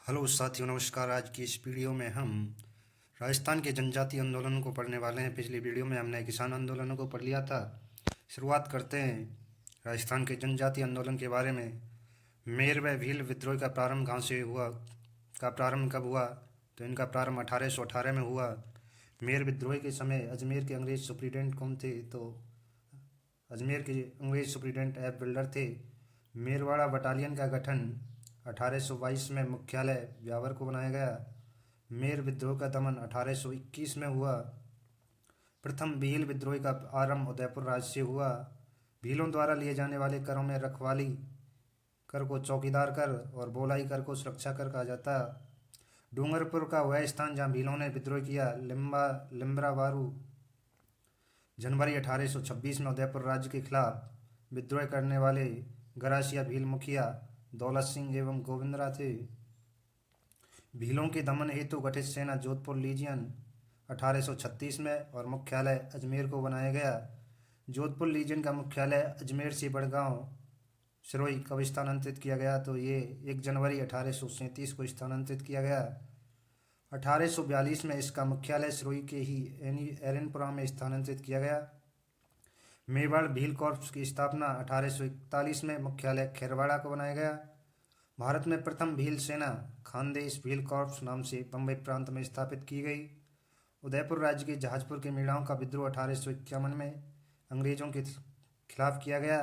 Hello साथियों, नमस्कार। आज की इस वीडियो में हम राजस्थान के जनजातीय आंदोलन को पढ़ने वाले हैं। पिछली वीडियो में हमने किसान आंदोलनों को पढ़ लिया था। शुरुआत करते हैं राजस्थान के जनजातीय आंदोलन के बारे में। मेर व भील विद्रोह का प्रारंभ कहाँ से हुआ, का प्रारंभ कब हुआ? तो इनका प्रारंभ 1818 में हुआ। मेर विद्रोह के समय अजमेर के अंग्रेज सुप्रीटेंडेंट कौन थे? तो अजमेर के अंग्रेज सुप्रीटेंडेंट एफ बिल्डर थे। मेरवाड़ा बटालियन का गठन 1822 में मुख्यालय ब्यावर को बनाया गया। मेर विद्रोह का दमन 1821 में हुआ। प्रथम भील विद्रोह का आरंभ उदयपुर राज्य से हुआ। भीलों द्वारा लिए जाने वाले करों में रखवाली कर को चौकीदार कर और बोलाई कर को सुरक्षा कर कहा जाता। डूंगरपुर का वह स्थान जहाँ भीलों ने विद्रोह किया। लिम्बरावारू जनवरी 1826 में उदयपुर राज्य के खिलाफ विद्रोह करने वाले गरासिया भील मुखिया दौलत सिंह एवं गोविंदरा थे। भीलों के दमन हेतु गठित सेना जोधपुर लीजियन 1836 में और मुख्यालय अजमेर को बनाया गया। जोधपुर लीजियन का मुख्यालय अजमेर से बड़गांव सिरोही कब स्थानांतरित किया गया? तो ये 1 जनवरी 1837 को स्थानांतरित किया गया। 1842 में इसका मुख्यालय सिरोही के ही एरनपुरा में स्थानांतरित किया गया। मेवाड़ भील कॉर्प्स की स्थापना 1841 में मुख्यालय खेरवाड़ा को बनाया गया। भारत में प्रथम भील सेना खानदेश भील कॉर्प्स नाम से बम्बई प्रांत में स्थापित की गई। उदयपुर राज्य के जहाजपुर के मीणाओं का विद्रोह 1851 में अंग्रेजों के खिलाफ किया गया।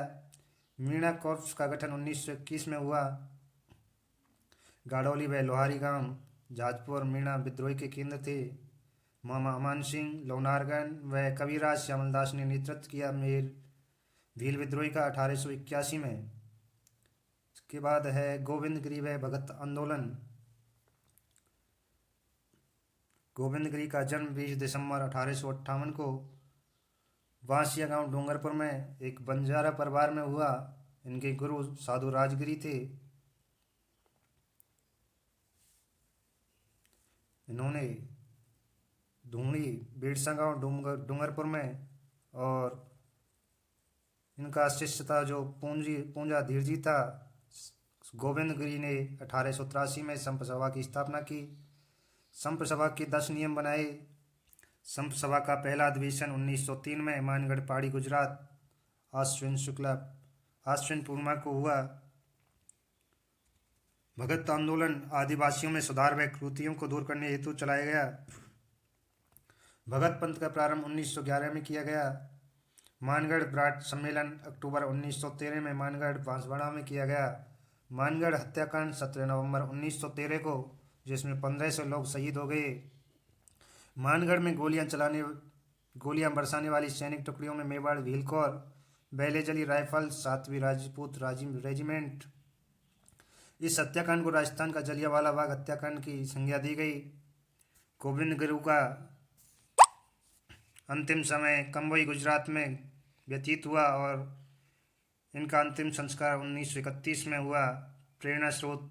मीणा कॉर्प्स का गठन 1921 में हुआ। गाड़ौली व लोहारी गांव जहाजपुर मीणा विद्रोह के केंद्र थे। मामा अमान सिंह लोनारगन व कविराज श्यामलदास ने नेतृत्व किया मेर भील विद्रोह का 1881 में। इसके बाद है गोविंदगिरी व भगत आंदोलन। गोविंदगिरी का जन्म 20 दिसंबर 1858 को बांसिया गांव डूंगरपुर में एक बंजारा परिवार में हुआ। इनके गुरु साधु राजगिरी थे। इन्होंने धूणी बिरसा गांव डूंगरपुर में, और इनका शिष्य था जो पूंजा धीरजी था। गोविंदगिरी ने 1883 में संप सभा की स्थापना की। संप सभा के 10 नियम बनाए। संप सभा का पहला अधिवेशन 1903 में मानगढ़ पहाड़ी गुजरात आश्विन पूर्णिमा को हुआ। भगत आंदोलन आदिवासियों में सुधार व कुरीतियों को दूर करने हेतु चलाया गया। भगत पंथ का प्रारंभ 1911 में किया गया। मानगढ़ ब्राट सम्मेलन अक्टूबर 1913 में मानगढ़ बांसवाड़ा में किया गया। मानगढ़ हत्याकांड 17 नवंबर 1913 को, जिसमें 1500 लोग शहीद हो गए। मानगढ़ में गोलियां बरसाने वाली सैनिक टुकड़ियों में मेवाड़ भील कौर, बेलेजली राइफल, 7वीं राजपूत रेजिमेंट। इस हत्याकांड को राजस्थान का जलियांवाला बाग हत्याकांड की संज्ञा दी गई। गोविंदगिरी का अंतिम समय कंबोई गुजरात में व्यतीत हुआ और इनका अंतिम संस्कार 1931 में हुआ। प्रेरणा स्रोत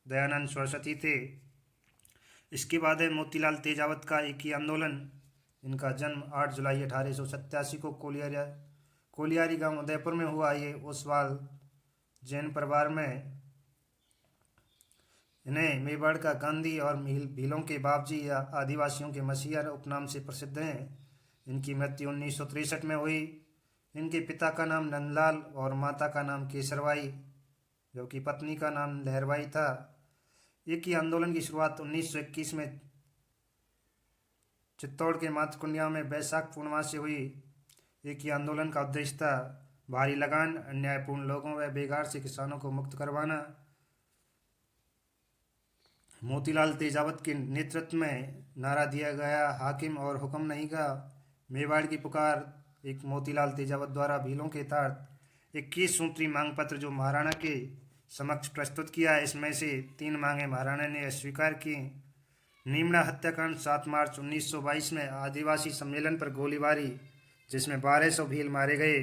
दयानंद सरस्वती थे। इसके बाद है मोतीलाल तेजावत का एक ही आंदोलन। इनका जन्म 8 जुलाई 1887 को कोलियारी गांव उदयपुर में हुआ। ये ओसवाल जैन परिवार में। इन्हें मेवाड़ का गांधी और भीलों के बाबजी या आदिवासियों के मसीहा उपनाम से प्रसिद्ध हैं। इनकी मृत्यु 1963 में हुई। इनके पिता का नाम नंदलाल और माता का नाम केसरबाई, जबकि पत्नी का नाम लहरबाई था। एक ही आंदोलन की शुरुआत 1921 में चित्तौड़ के मातकुंडिया में बैसाख पूर्णिमा से हुई। एक ही आंदोलन का उद्देश्य था भारी लगान, अन्यायपूर्ण लोगों व बेगार से किसानों को मुक्त करवाना। मोतीलाल तेजावत के नेतृत्व में नारा दिया गया, हाकिम और हुक्म नहीं का। मेवाड़ की पुकार एक मोतीलाल तेजावत द्वारा भीलों के तहत 21 सूत्री मांग पत्र जो महाराणा के समक्ष प्रस्तुत किया। इसमें से 3 मांगे महाराणा ने अस्वीकार की। नीमड़ा हत्याकांड 7 मार्च 1922 में आदिवासी सम्मेलन पर गोलीबारी, जिसमें 1200 भील मारे गए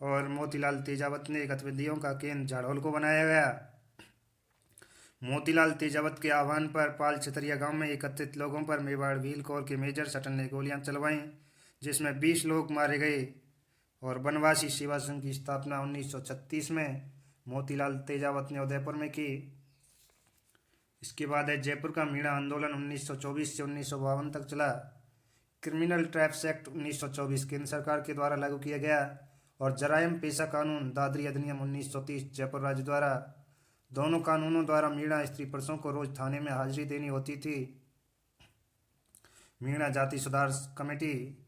और मोतीलाल तेजावत ने गतिविधियों का केंद्र झाड़ोल को बनाया गया। मोतीलाल तेजावत के आह्वान पर पाल छतरिया गांव में एकत्रित लोगों पर मेवाड़ भील कोर के मेजर सटन ने गोलियां चलवाईं, जिसमें 20 लोग मारे गए। और बनवासी सेवा संघ की स्थापना 1936 में मोतीलाल तेजावत ने उदयपुर में की। इसके बाद है जयपुर का मीणा आंदोलन 1924 से 1952 तक चला। क्रिमिनल ट्रैप्स एक्ट 1924 केंद्र सरकार के द्वारा लागू किया गया। और जराइम पेशा कानून दादरी अधिनियम 1930 जयपुर राज्य द्वारा। दोनों कानूनों द्वारा मीणा स्त्री पुरुषों को रोज थाने में हाजिरी देनी होती थी। मीणा जाति सुधार कमेटी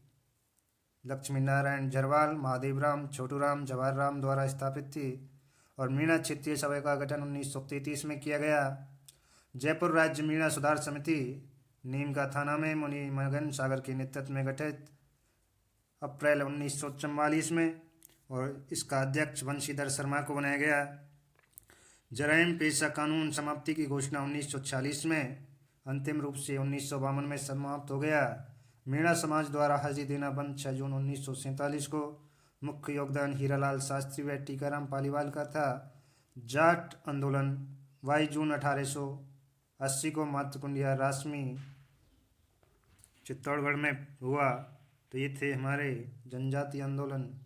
लक्ष्मी नारायण झरवाल, महादेवराम, छोटूराम, जवाहर राम द्वारा स्थापित थी। और मीणा क्षेत्रीय सभा का गठन 1933 में किया गया। जयपुर राज्य मीणा सुधार समिति नीम का थाना में मुनि मगन सागर के नेतृत्व में गठित अप्रैल 1944 में। और इसका अध्यक्ष बंशीधर शर्मा को बनाया गया। जराइम पेशा कानून समाप्ति की घोषणा 1946 में, अंतिम रूप से 1952 में समाप्त हो गया। मीणा समाज द्वारा हाजिरी देना बंद 6 जून 1947 को। मुख्य योगदान हीरालाल शास्त्री व टीकाराम पालीवाल का था। जाट आंदोलन 22 जून 1880 को मातकुंडिया रासमी चित्तौड़गढ़ में हुआ। तो ये थे हमारे जनजाति आंदोलन।